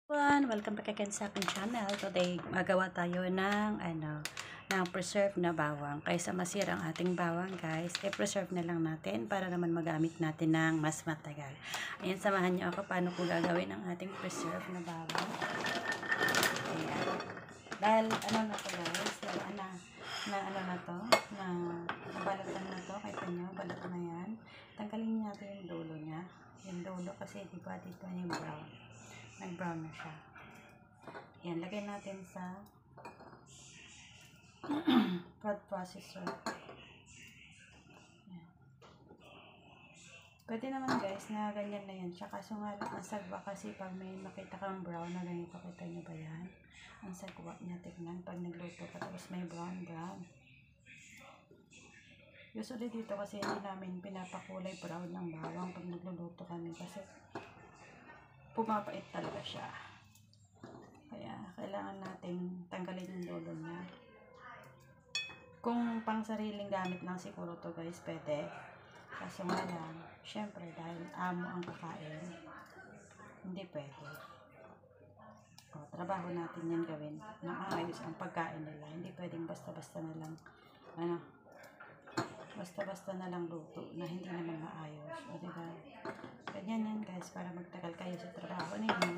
Welcome back again sa aking channel. Today, magawa tayo ng preserve na bawang. Kaysa masira ang ating bawang, guys, i-preserve na lang natin para naman magamit natin ng mas matagal. Ayan, samahan niyo ako paano ko gagawin ang ating preserve na bawang. Ayan. Dahil, na to guys, nabalatan na to, kahit nyo, balat na yan. Tanggalin natin yung dulo niya. Yung dulo kasi, diba, dito yung brown. Nag-brown na siya. Yan, lagay natin sa food processor. Yan. Pwede naman guys na ganyan na yan. Tsaka sungalat ang sagwa kasi pag may makita kang brown na ganito, kita nyo ba yan? Ang sagwa niya, tignan pag nagluto ka tapos may brown. Usually dito kasi hindi namin pinapakulay brown ng bawang pag nagluluto kami kasi pumapait talaga siya. Kaya kailangan nating tanggalin yung dulo niya. Kung pang sariling gamit lang siguro to guys, pwede. Kaso nga lang, syempre dahil amo ang kakain, hindi pwede. O, trabaho natin yan gawin na maayos ang pagkain nila. Hindi pwedeng basta-basta na lang basta-basta na lang luto na hindi naman maayos. O diba? Ganyan yan guys, para magtagal kayo sa trabaho ninyo.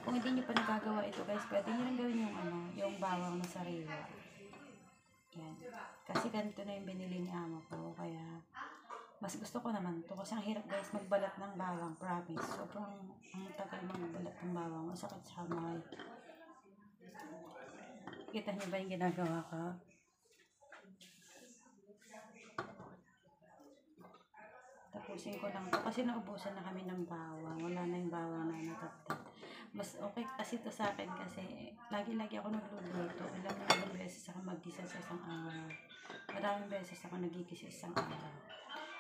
Kung hindi nyo pa nagagawa ito guys, pwede nyo rin gawin yung bawang na sariwa. Yan. Kasi ganito na yung binili ni amo ko. Kaya, mas gusto ko naman to. Kasi ang hirap guys magbalat ng bawang, promise. Sobrang ang tagal magbalat ng bawang. Masakit sa kamay. Kita nyo ba yung ginagawa ko? Tapusin ko lang to kasi naubusan na kami ng bawang. Wala na yung bawang na natatag. Mas okay kasi to sa akin kasi lagi-lagi ako nagluluto. Ilang beses ako mag-gisa sa isang araw. Maraming beses ako nagigisa sa isang araw.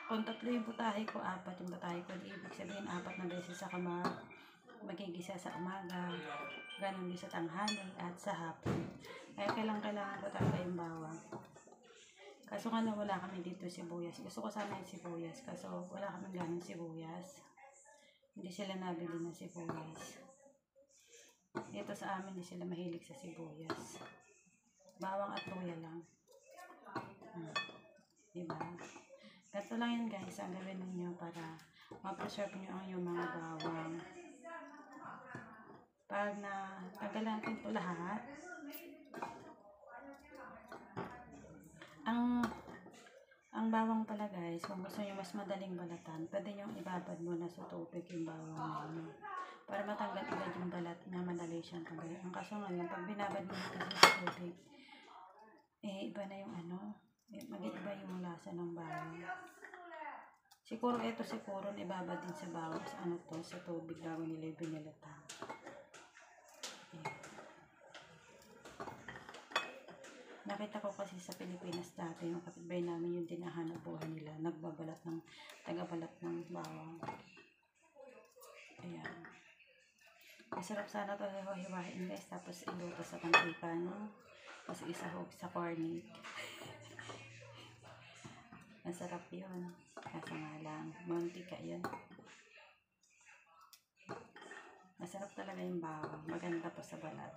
Kung 3 yung putahe ko, 4 yung putahe ko, ibig sabihin 4 na beses ako magigisa sa umaga, ganun din sa tanghali at sa hapon. Kaya kailangan ko talaga yung bawang. Kaso nga wala kami dito sibuyas. Gusto ko sana yung sibuyas. Kaso wala kami ganun sibuyas. Hindi sila nabili ng sibuyas. Dito sa amin hindi sila mahilig sa sibuyas. Bawang at luya lang. Diba? Ganito lang yan guys. Ang gawin ninyo para ma-preserve nyo ang yung mga bawang. Pag na tagal natin ito lahat, ang bawang pala guys, kung gusto nyo mas madaling balatan, pwede nyo ibabad muna sa tubig yung bawang nyo. Para matanggal agad yung balat na madali siyang tanggalin. Ang kaso nga lang, pag binabad mo kasi sa tubig, iba na yung mag-iba yung lasa ng bawang. Siguro ibabad din sa bawang sa tubig bago nila binalatan. Nakita ko kasi sa Pilipinas dati, yung kapitbahay namin yung dinahanap buhay nila, tagabalat ng bawang. Ayan. Masarap sana ito hiwa-hiwain guys, tapos iluto sa mantika, no? Tapos isahog sa cornic. Masarap yun. Kaso nga lang, mantika yun. Masarap talaga yung bawang. Maganda po sa balat.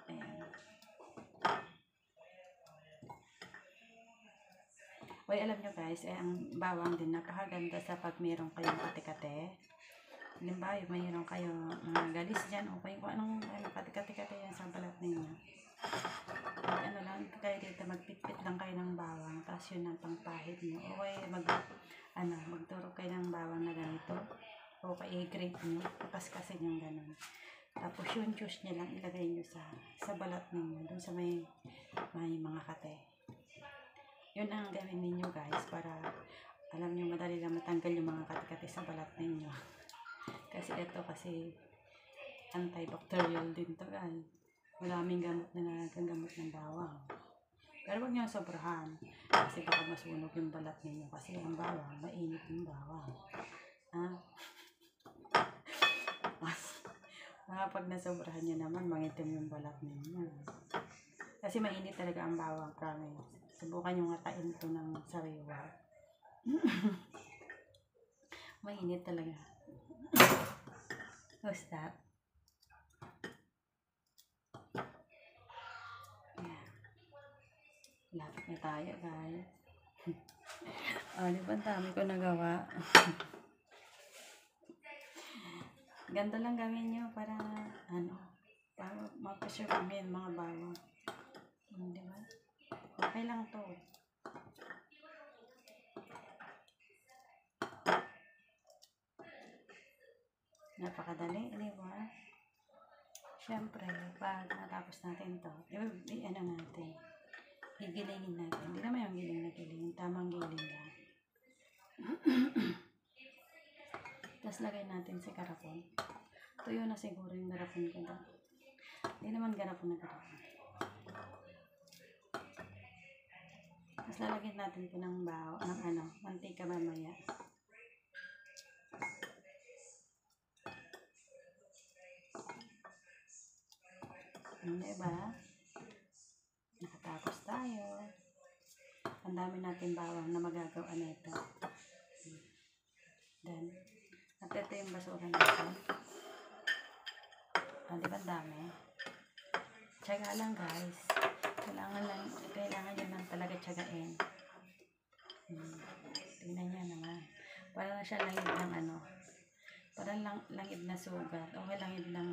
Ayan. Uy, alam nyo guys, ang bawang din napakaganda sa pag mayroon kayong kate-kate. Halimbawa, mayroon kayong mga galis dyan o kung anong kate-kate yan sa balat ninyo. Lang kayo dito, magpitpit lang kayo ng bawang, tapos yun ang pangpahid nyo. Okay, magturok kayo ng bawang na ganito. Okay, i-grate nyo, kapaskasin yung ganun. Tapos yung juice nyo lang ilagay nyo sa balat ninyo, dun sa may mga kate. Yun ang gawin ninyo guys, para alam nyo madali lang matanggal yung mga kate-kate sa balat ninyo. Kasi ito antibacterial din to guys. Maraming gamot na nagagamot ng bawang. Pero huwag nyo sobrahan. Kasi baka masunog yung balat ninyo. Kasi ang bawang, mainit yung bawang. Pag nasobrahan nyo naman, mangitim yung balat ninyo. Kasi mainit talaga ang bawang, promise. Subukan nyo nga tain ito ng sariwa. Mainit talaga. What's that? Ayan. Lapit na tayo, guys. Di ba ang dami ko nagawa? Ganda lang gawin nyo para, para ma-preserve kami yung mga bawang. Di ba? Okay lang to. Napakadali, di ba? Siyempre, pag natapos natin to, ano natin, gigilingin natin. Hindi naman yung giling na giling, tamang giling lang. Tapos lagay natin sa garapon. Tuyo na siguro yung garapon ko doon. Hindi naman garapon na garapon. Tapos lalagyan natin ito ng mantika mamaya. Diba? Nakatapos tayo. Ang dami natin bawang na magagawa nito. Then, at ito yung basura natin. Diba ang dami? Tiyaga lang, guys. Kailangan nyo lang talaga tiyagain. Tingnan nyo naman. Para na siya langid ng parang langid na sugat. Okay, langid ng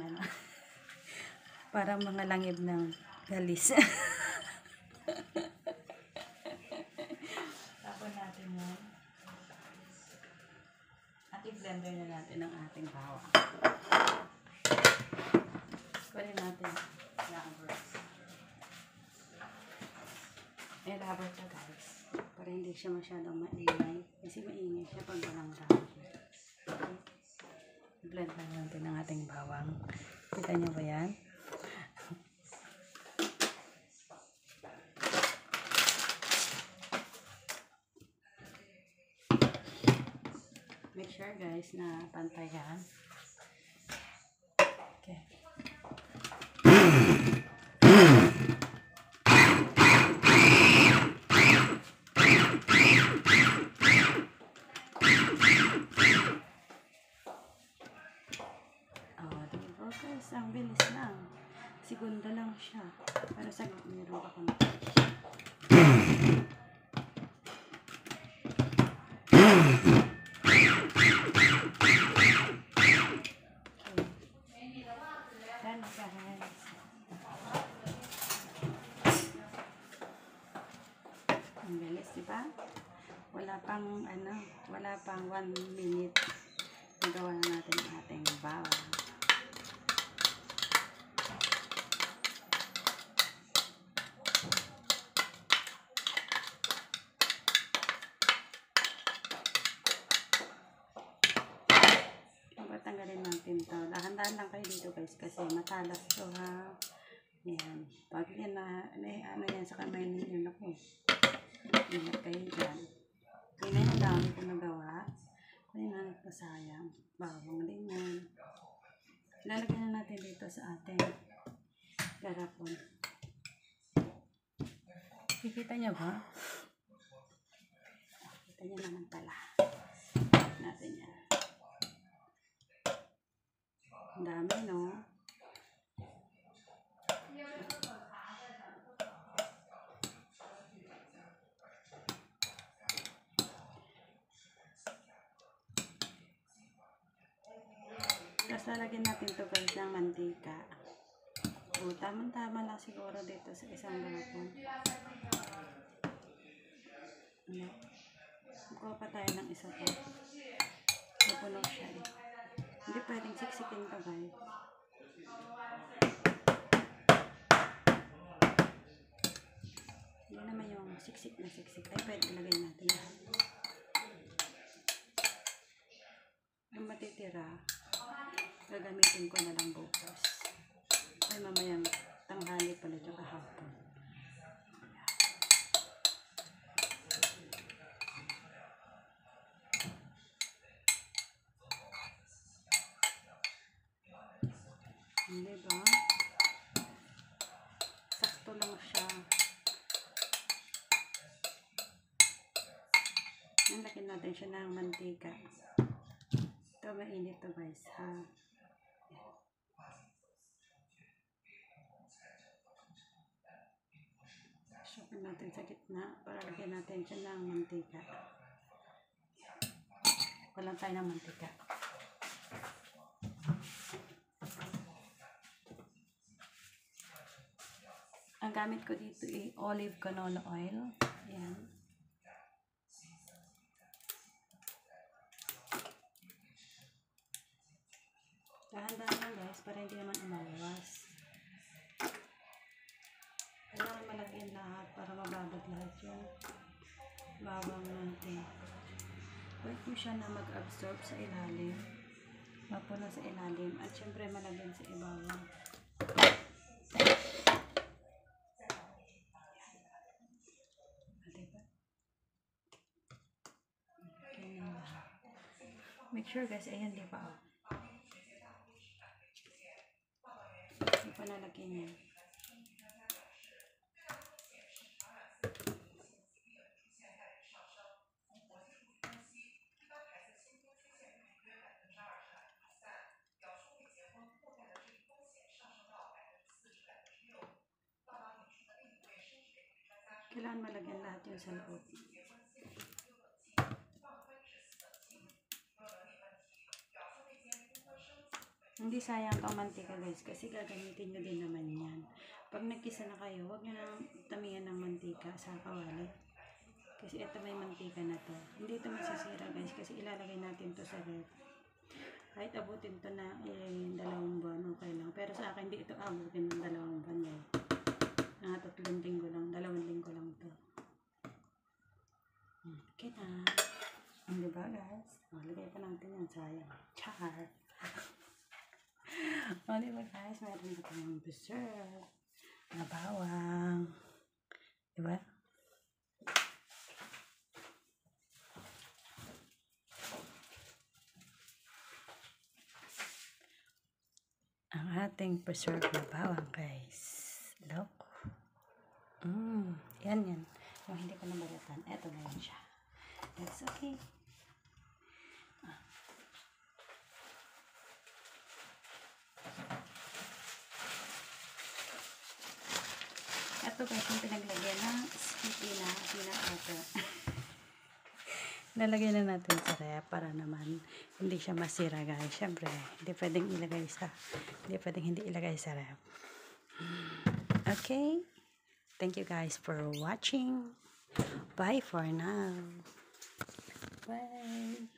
parang mga langid ng galis. Tapon natin yan. At i-blender na natin ang ating bawang. Kunin natin rubber. Rubber ka, guys. Para hindi siya masyadong maingay. Kasi maingay siya pag walang rubber. Okay. I-blend na natin ang ating bawang. Kita nyo ba yan? Make sure, guys, na pantay yan. Okay. Diba, guys? Ang bilis lang. Segunda lang siya. Pero sa meron pa kung ang bilis, diba? Wala pang 1 minute. Nagawa na natin ang ating bawang. Tanggalin natin to. Dahan-dahan lang kayo dito, guys, kasi matalas to, ha. Yan. Pag yan yan sa kamay ninyo, naku. Ingat kayo dyan. Yun yung dami ko nagawa. Kung yung sayang. Bawang din yan. Lalagyan na natin dito sa ating garapon. Kikita nyo ba? Kita nyo naman pala. Natin yan. Ang dami, no? Tapos lalagyan natin ito, guys, ng mantika. Tama-tama lang siguro dito sa isang garapon. Kuha pa tayo ng isa pa. Napuno siya eh. Hindi pwedeng siksikin to, guys. Hindi naman yung siksik na siksik. Ay, pwede ilagay natin yan. Yung matitira, gagamitin ko na lang bukas. Ay, mamayang tanghali pala tsaka hapon. Diba? Sakto lang siya. Nalagyan natin siya ng mantika. Ito mainit to, guys, ha. Pwesto natin sa gitna para lagyan natin siya ng mantika. Walang tayo ng mantika. Ang gamit ko dito ay olive canola oil. Ayan. Dahan-dahan lang guys para hindi naman umawas. Kailangan malagyan lahat para mababad lahat yung bawang natin. Wait mo siya na mag-absorb sa ilalim. Mapuna sa ilalim. At syempre malagyan sa ibabaw. Diba? Okay. Make sure guys, ayan di ba? Hindi pa nalagyan yan. Kailangan malagyan lahat yung sa loob. Hindi sayang itong mantika guys kasi gagamitin nyo din naman yan. Pag nagkisa na kayo, huwag nyo nang tamihan ng mantika sa kawali. Kasi ito may mantika na to. Hindi ito masisira guys kasi ilalagay natin to sa ref. Kahit abutin to na 2 buwan, okay lang. Pero sa akin, hindi ito abutin ng 2 buwan guys. 3 linggo lang, 2 linggo lang to. Okay na. Diba guys? Lagay pa natin yan, sayang. Char! O diba guys, meron na tayong dessert na bawang. Diba? Ang ating preserved na bawang guys. Look. Yan. Yung hindi ko nabalatan. Eto na yun siya. That's okay. Ito guys, yung pinaglagyan ng sticky na peanut butter. Lalagyan na natin sa ref para naman hindi siya masira guys. Siyempre, hindi pwedeng hindi ilagay sa ref. Okay. Thank you guys for watching. Bye for now. Bye.